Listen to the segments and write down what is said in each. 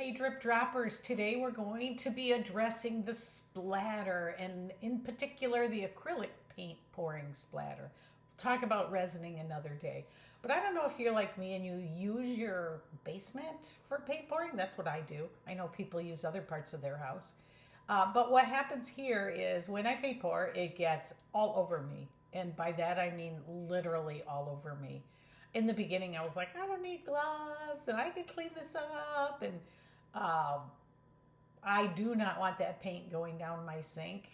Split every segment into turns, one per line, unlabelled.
Hey Drip Droppers, today we're going to be addressing the splatter and in particular the acrylic paint pouring splatter. We'll talk about resining another day. But I don't know if you're like me and you use your basement for paint pouring. That's what I do. I know people use other parts of their house. But what happens here is when I paint pour, it gets all over me. And by that I mean literally all over me. In the beginning, I was like, I don't need gloves and I can clean this up. And um, I do not want that paint going down my sink.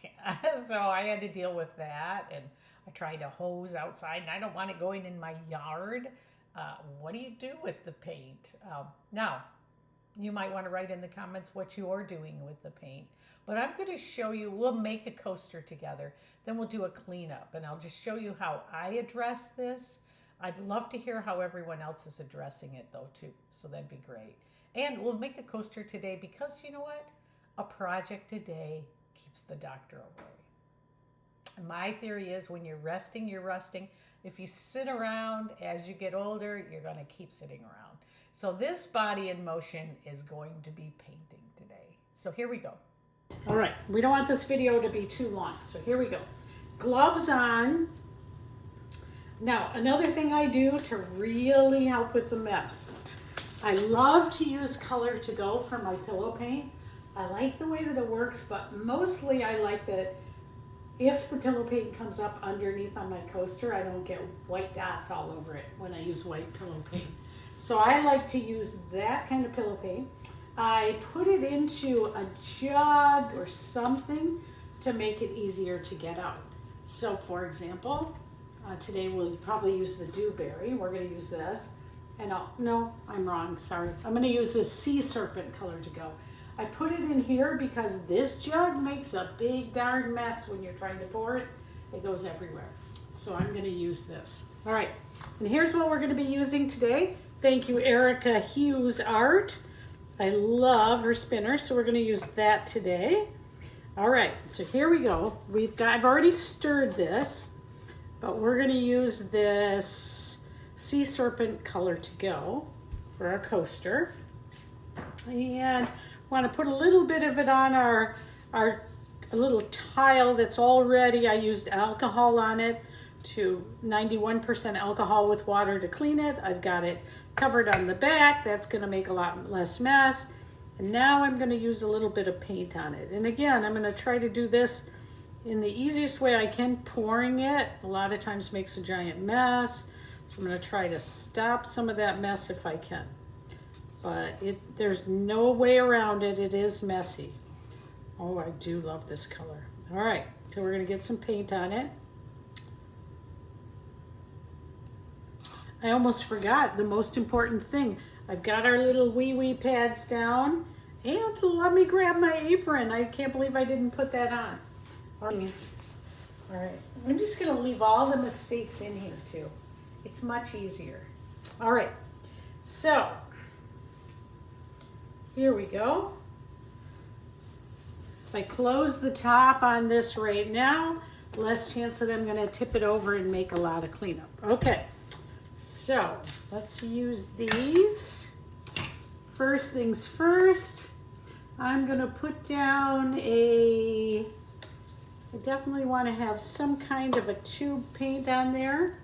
So I had to deal with that. And I tried to hose outside and I don't want it going in my yard. What do you do with the paint? Now, you might want to write in the comments what you're doing with the paint. But I'm going to show you, we'll make a coaster together. Then we'll do a cleanup. And I'll just show you how I address this. I'd love to hear how everyone else is addressing it though too. So that'd be great. And we'll make a coaster today because you know what? A project a day keeps the doctor away. My theory is when you're resting, you're rusting. If you sit around as you get older, you're going to keep sitting around. So this body in motion is going to be painting today. So here we go. All right, we don't want this video to be too long. So here we go. Gloves on. Now, another thing I do to really help with the mess, I love to use color to go for my pillow paint. I like the way that it works, but mostly I like that if the pillow paint comes up underneath on my coaster, I don't get white dots all over it when I use white pillow paint. So I like to use that kind of pillow paint. I put it into a jug or something to make it easier to get out. So for example, today we'll probably use the dewberry. We're going to use this. And no, I'm wrong, sorry. I'm going to use this sea serpent color to go. I put it in here because this jug makes a big darn mess when you're trying to pour it. It goes everywhere. So I'm going to use this. All right, and here's what we're going to be using today. Thank you, Erica Hughes Art. I love her spinner, so we're going to use that today. All right, so here we go. I've already stirred this, but we're going to use this sea serpent color to go for our coaster. And want to put a little bit of it on our little tile that's already, I used alcohol on it to 91% alcohol with water to clean it. I've got it covered on the back. That's going to make a lot less mess. And now I'm going to use a little bit of paint on it. And again, I'm going to try to do this in the easiest way I can. Pouring it a lot of times makes a giant mess. So I'm going to try to stop some of that mess if I can. But there's no way around it. It is messy. Oh, I do love this color. All right, so we're going to get some paint on it. I almost forgot the most important thing. I've got our little wee pads down. And let me grab my apron. I can't believe I didn't put that on. All right, I'm just going to leave all the mistakes in here too. It's much easier. All right, so here we go. If I close the top on this right now, less chance that I'm going to tip it over and make a lot of cleanup. Okay, so let's use these. First things first, I'm going to put down I definitely want to have some kind of a tube paint on there.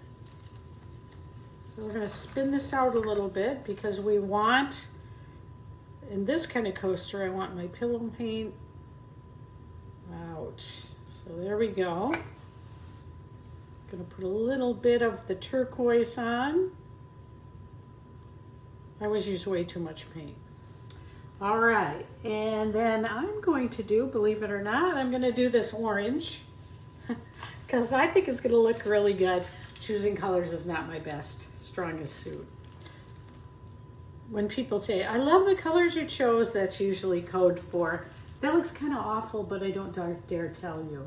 So we're going to spin this out a little bit because we want, in this kind of coaster, I want my pillow paint out. So there we go. Going to put a little bit of the turquoise on. I always use way too much paint. All right, and then I'm going to do, believe it or not, I'm going to do this orange because I think it's going to look really good. Choosing colors is not my strongest suit. When people say, I love the colors you chose, that's usually code for, that looks kind of awful, but I don't dare tell you.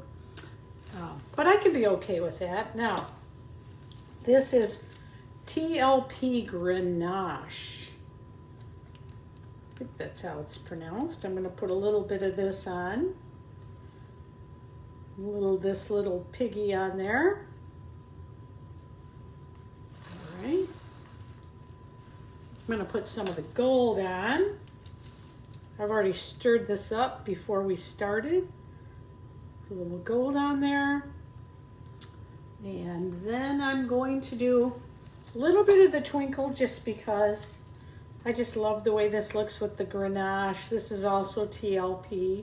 But I can be okay with that. Now, this is TLP Grenache. I think that's how it's pronounced. I'm going to put a little bit of this on. This little piggy on there. All right. I'm going to put some of the gold on.
I've already stirred this up before we started. A little gold on there. And then I'm going to do a little bit of the Twinkle just because I just love the way this looks with the Grenache. This is also TLP.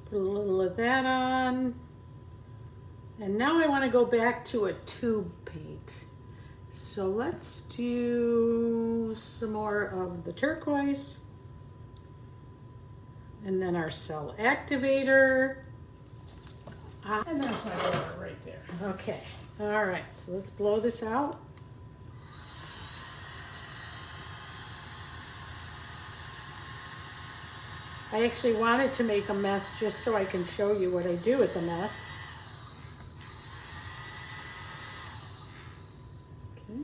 Put a little of that on. And now I want to go back to a tube paint. So let's do some more of the turquoise. And then our cell activator. And there's my blower right there. Okay, all right, so let's blow this out. I actually wanted to make a mess just so I can show you what I do with the mess. Okay.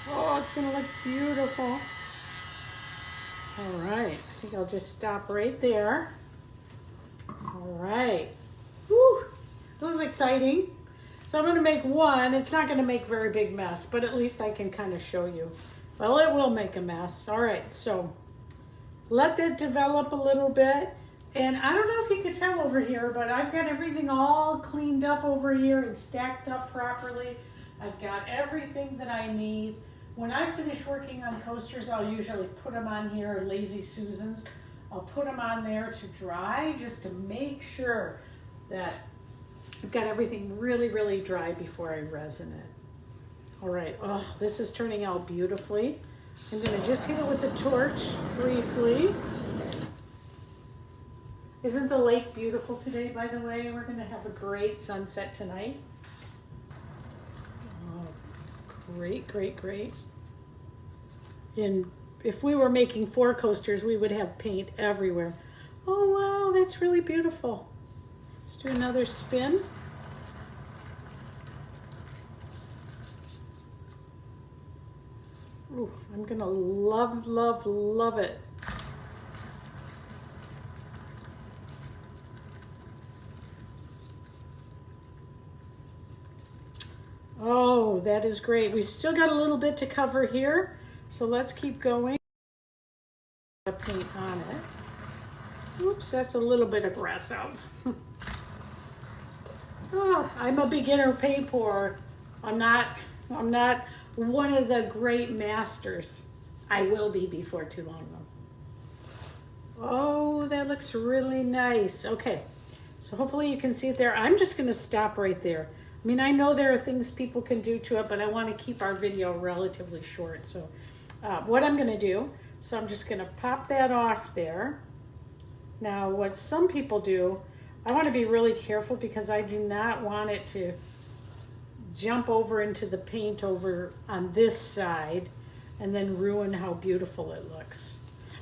Oh, it's gonna look beautiful. All right, I think I'll just stop right there. All right, whew, this is exciting. So I'm gonna make one. It's not gonna make a very big mess, but at least I can kind of show you. Well, it will make a mess. All right, so let that develop a little bit. And I don't know if you can tell over here, but I've got everything all cleaned up over here and stacked up properly. I've got everything that I need. When I finish working on coasters, I'll usually put them on here, Lazy Susans. I'll put them on there to dry just to make sure that I've got everything really, really dry before I resin it. All right, oh, this is turning out beautifully. I'm gonna just hit it with the torch briefly. Isn't the lake beautiful today, by the way? We're gonna have a great sunset tonight. Oh, great, great, great. And if we were making 4 coasters, we would have paint everywhere. Oh, wow, that's really beautiful. Let's do another spin. Ooh, I'm gonna love, love, love it. Oh, that is great. We've still got a little bit to cover here, so let's keep going. Paint on it. Oops, that's a little bit aggressive. Oh, I'm a beginner paint pourer. I'm not one of the great masters. I will be before too long though. Oh, that looks really nice. Okay, so hopefully you can see it there. I'm just gonna stop right there. I mean, I know there are things people can do to it, but I want to keep our video relatively short. So what I'm going to do, so I'm just going to pop that off there. Now, what some people do, I want to be really careful because I do not want it to jump over into the paint over on this side and then ruin how beautiful it looks,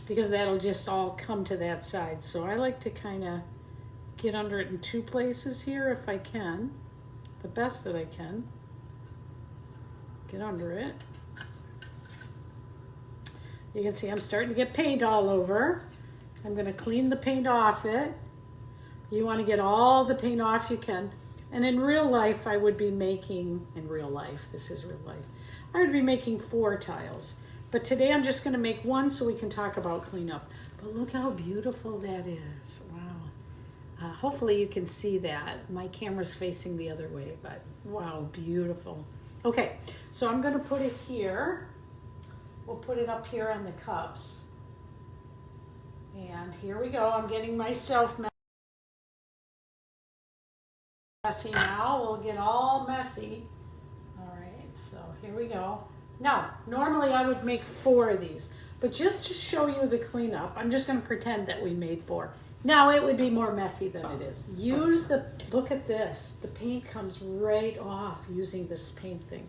because that'll just all come to that side. So I like to kind of get under it in 2 places here if I can. The best that I can. Get under it. You can see I'm starting to get paint all over. I'm going to clean the paint off it. You want to get all the paint off you can. And in real life, I would be making, this is real life, I would be making 4 tiles. But today I'm just going to make 1 so we can talk about cleanup. But look how beautiful that is. Wow. Hopefully you can see that. My camera's facing the other way, but wow, beautiful. Okay, so I'm gonna put it here. We'll put it up here on the cups. And here we go. I'm getting myself messy now. We'll get all messy. All right, so here we go. Now, normally I would make 4 of these, but just to show you the cleanup, I'm just gonna pretend that we made 4. Now it would be more messy than it is. Look at this. The paint comes right off using this paint thing.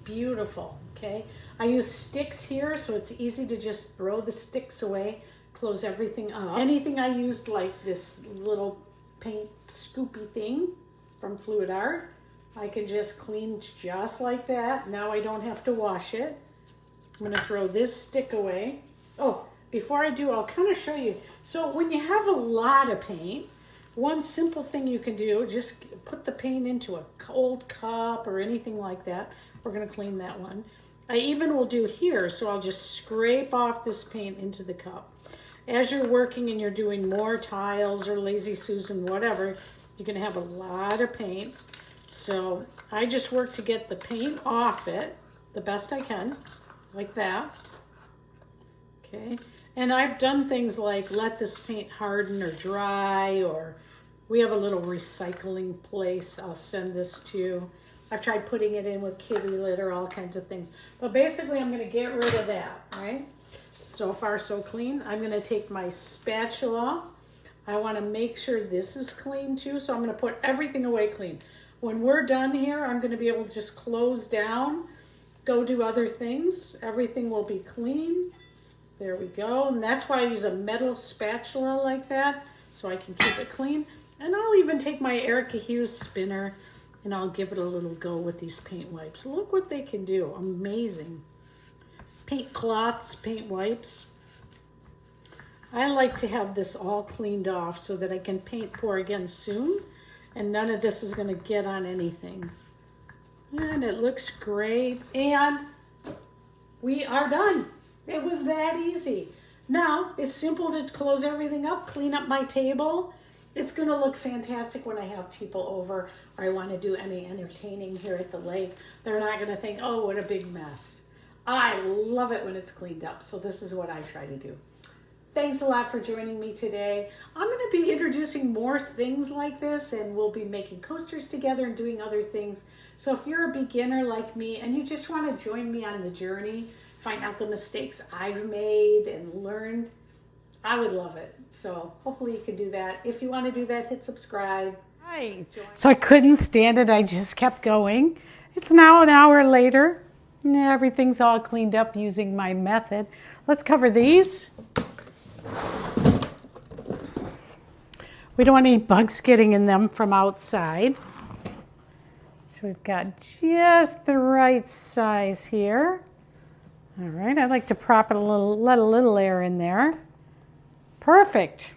Beautiful, okay? I use sticks here, so it's easy to just throw the sticks away, close everything up. Anything I used, like this little paint scoopy thing from Fluid Art, I can just clean just like that. Now I don't have to wash it. I'm gonna throw this stick away. Oh, before I do, I'll kind of show you. So when you have a lot of paint, one simple thing you can do, just put the paint into a cold cup or anything like that. We're gonna clean that one. I even will do here, so I'll just scrape off this paint into the cup. As you're working and you're doing more tiles or Lazy Susan, whatever, you're gonna have a lot of paint. So I just work to get the paint off it the best I can, like that. Okay, and I've done things like let this paint harden or dry, or we have a little recycling place I'll send this to. I've tried putting it in with kitty litter, all kinds of things. But basically I'm gonna get rid of that, right? So far so clean. I'm gonna take my spatula. I wanna make sure this is clean too, so I'm gonna put everything away clean. When we're done here, I'm gonna be able to just close down, go do other things. Everything will be clean. There we go. And that's why I use a metal spatula like that, so I can keep it clean. And I'll even take my Erica Hughes spinner and I'll give it a little go with these paint wipes. Look what they can do. Amazing. Paint cloths, paint wipes. I like to have this all cleaned off so that I can paint pour again soon, and none of this is going to get on anything. And it looks great, and we are done. It was that easy. Now it's simple to close everything up, clean up my table. It's going to look fantastic when I have people over or I want to do any entertaining here at the lake. They're not going to think, oh, what a big mess. I love it when it's cleaned up, so this is what I try to do. Thanks a lot for joining me today. I'm going to be introducing more things like this, and we'll be making coasters together and doing other things. So if you're a beginner like me and you just want to join me on the journey, find out the mistakes I've made and learned, I would love it. So hopefully you can do that. If you want to do that, hit subscribe.
Hi. So I couldn't stand it. I just kept going. It's now an hour later. Everything's all cleaned up using my method. Let's cover these. We don't want any bugs getting in them from outside. So we've got just the right size here. All right, I like to prop it a little, let a little air in there. Perfect.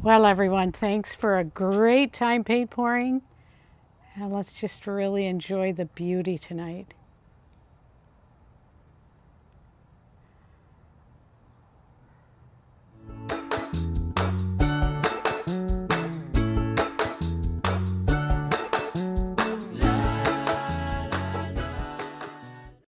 Well, everyone, thanks for a great time paint pouring. And let's just really enjoy the beauty tonight.